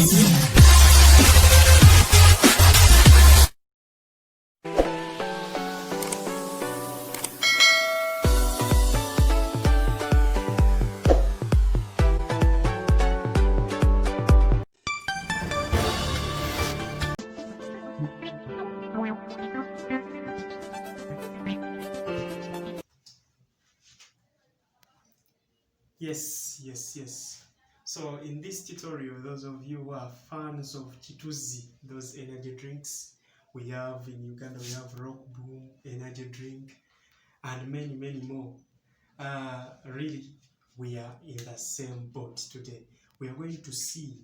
Yes. So in this tutorial, those of you who are fans of Chituzi, those energy drinks, we have in Uganda, we have Rock Boom energy drink, and many more. Really, we are in the same boat today. We are going to see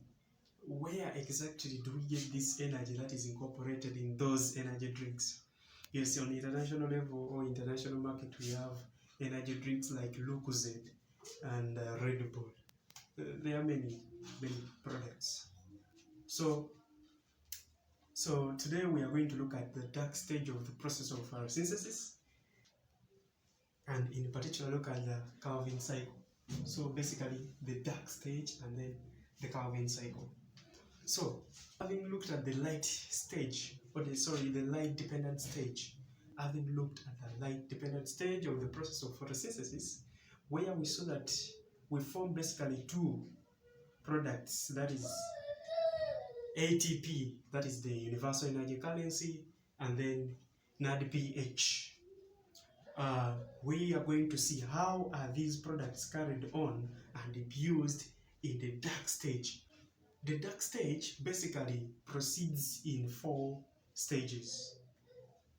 where exactly do we get this energy that is incorporated in those energy drinks. Yes, on international level or international market, we have energy drinks like Lucozade and Red Bull. There are many products. So today we are going to look at the dark stage of the process of photosynthesis, and in particular look at the Calvin cycle. So basically the dark stage and then the Calvin cycle. So having looked at the light stage, the light dependent stage, having looked at the light dependent stage of the process of photosynthesis, where we saw that we form basically two products, that is ATP, that is the universal energy currency, and then NADPH. We are going to see how are these products carried on and used in the dark stage. The dark stage basically proceeds in 4 stages.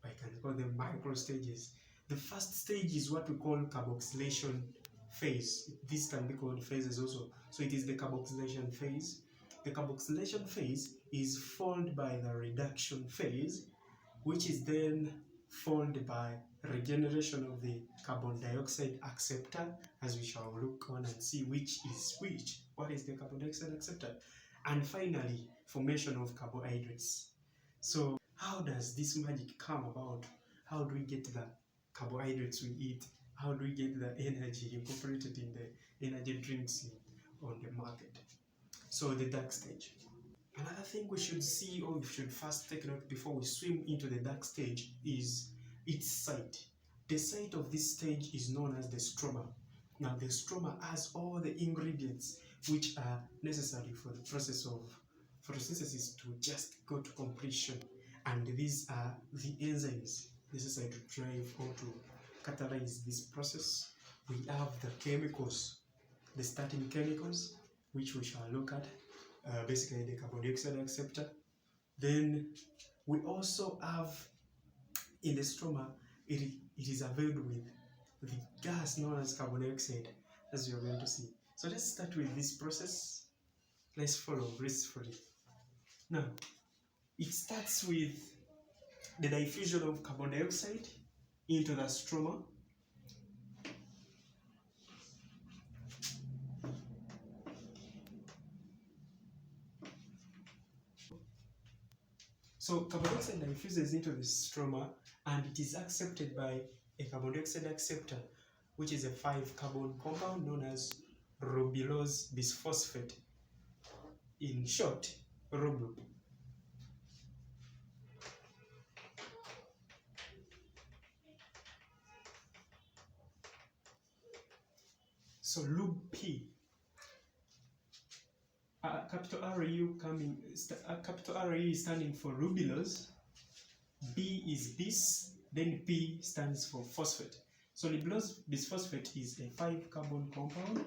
I can call them micro stages. The first stage is what we call carboxylation phase. This can be called phases also. So it is the carboxylation phase. The carboxylation phase is followed by the reduction phase, which is then followed by regeneration of the carbon dioxide acceptor, as we shall look on and see which is which. What is the carbon dioxide acceptor? And finally, formation of carbohydrates. So how does this magic come about? How do we get the carbohydrates we eat? How do we get the energy incorporated in the energy drinks on the market? So the dark stage. Another thing we should see, or we should first take note before we swim into the dark stage, is its site. The site of this stage is known as the stroma. Now the stroma has all the ingredients which are necessary for the process of photosynthesis to just go to completion, and these are the enzymes necessary to drive or to catalyze this process. We have the chemicals, the starting chemicals, which we shall look at, basically the carbon dioxide acceptor. Then we also have in the stroma, it is availed with the gas known as carbon dioxide, as you are going to see. So let's start with this process. Let's follow gracefully. Now, it starts with the diffusion of carbon dioxide into the stroma. So carbon dioxide diffuses into the stroma, and it is accepted by a carbon dioxide acceptor, which is a 5-carbon compound known as Rubilose Bisphosphate. In short, RuBP. So RuBP, capital RU is standing for Rubilose, B is bis, then P stands for phosphate. So Rubilose bisphosphate is a 5-carbon compound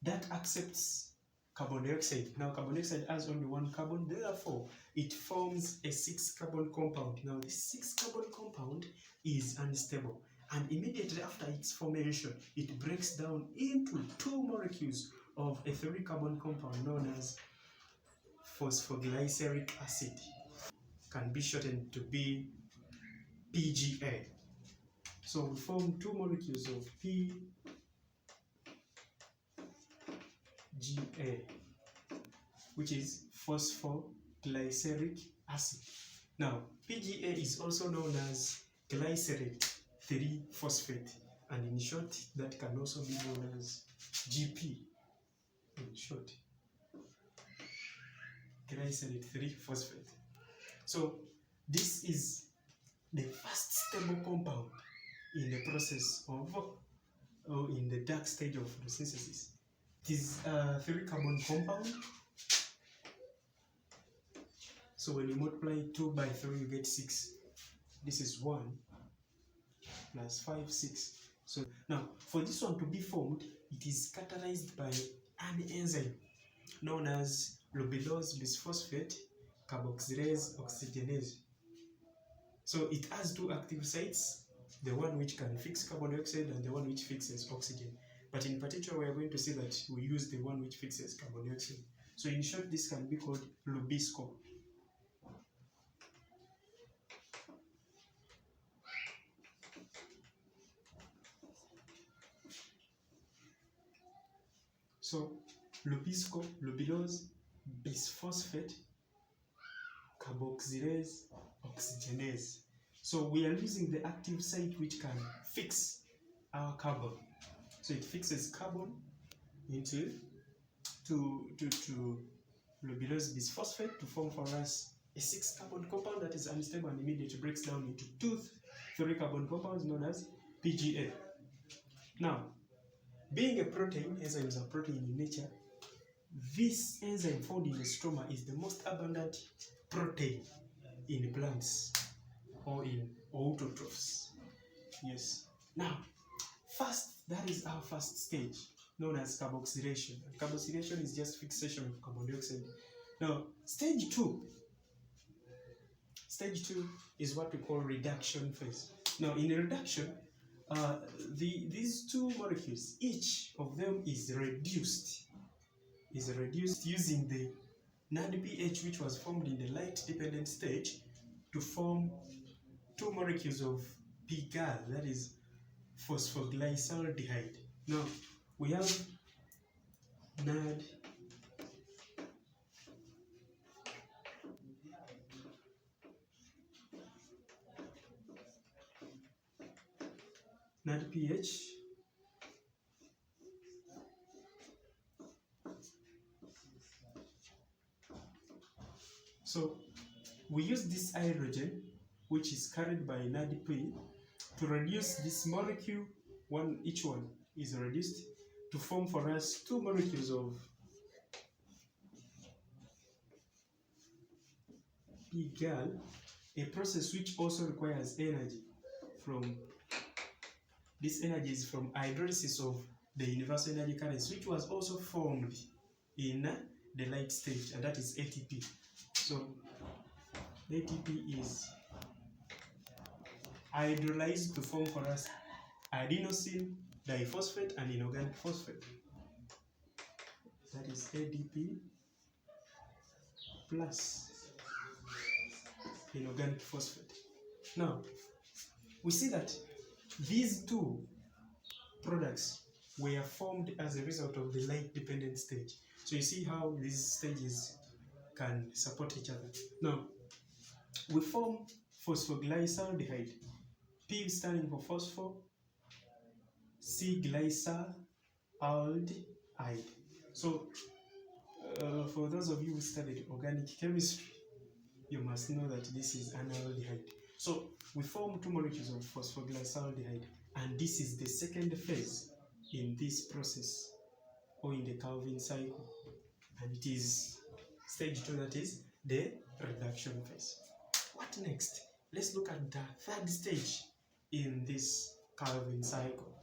that accepts carbon dioxide. Now carbon dioxide has only 1 carbon, therefore it forms a 6-carbon compound. Now this 6-carbon compound is unstable, and immediately after its formation, it breaks down into 2 molecules of a 3-carbon compound known as PhosphoGlyceric Acid. Can be shortened to be PGAL. So we form 2 molecules of PGAL, which is phosphoglyceric acid. Now, PGA is also known as glycerate 3-phosphate, and in short, that can also be known as GP in short. glycerate 3-phosphate. So this is the first stable compound in the process of, or in the dark stage of photosynthesis. It is a 3-carbon compound. So when you multiply 2 by 3, you get 6. This is 1 plus 5, 6. So now, for this one to be formed, it is catalyzed by an enzyme known as Rubilose bisphosphate carboxylase oxygenase. So it has 2 active sites, the one which can fix carbon dioxide and the one which fixes oxygen. But in particular, we are going to see that we use the one which fixes carbon dioxide. So in short, this can be called RuBISCO. So RuBISCO, Rubilose bisphosphate carboxylase oxygenase. So we are using the active site which can fix our carbon. So it fixes carbon into Rubilose bisphosphate to form for us a 6-carbon compound that is unstable and immediately breaks down into 2 3-carbon compounds known as PGAL. Now, being a protein, enzymes are protein in nature. This enzyme found in the stroma is the most abundant protein in plants or in autotrophs. Yes. Now, first, that is our first stage, known as carboxylation. Carboxylation is just fixation of carbon dioxide. Now, stage 2 is what we call reduction phase. Now, in reduction, these 2 molecules, each of them is reduced using the NADPH, which was formed in the light-dependent stage, to form 2 molecules of PGAL, that is PhosphoGlycerAldehyde. Now, we have NADPH, so we use this hydrogen, which is carried by NADP, to reduce this molecule. Each one is reduced to form for us 2 molecules of PGAL, a process which also requires energy. This energy is from hydrolysis of the universal energy currents, which was also formed in the light stage, and that is ATP. So ATP is hydrolyzed to form for us adenosine diphosphate and inorganic phosphate. That is ADP plus inorganic phosphate. Now, we see that these 2 products were formed as a result of the light-dependent stage. So you see how these stages can support each other. Now, we form PhosphoGlycerAldehyde, P standing for phospho, C glyceraldehyde. So, for those of you who studied organic chemistry, you must know that this is an aldehyde. So, we form 2 molecules of PhosphoGlycerAldehyde, and this is the second phase in this process, or in the Calvin cycle. And it is stage 2, that is the reduction phase. What next? Let's look at the 3rd stage in this Calvin cycle.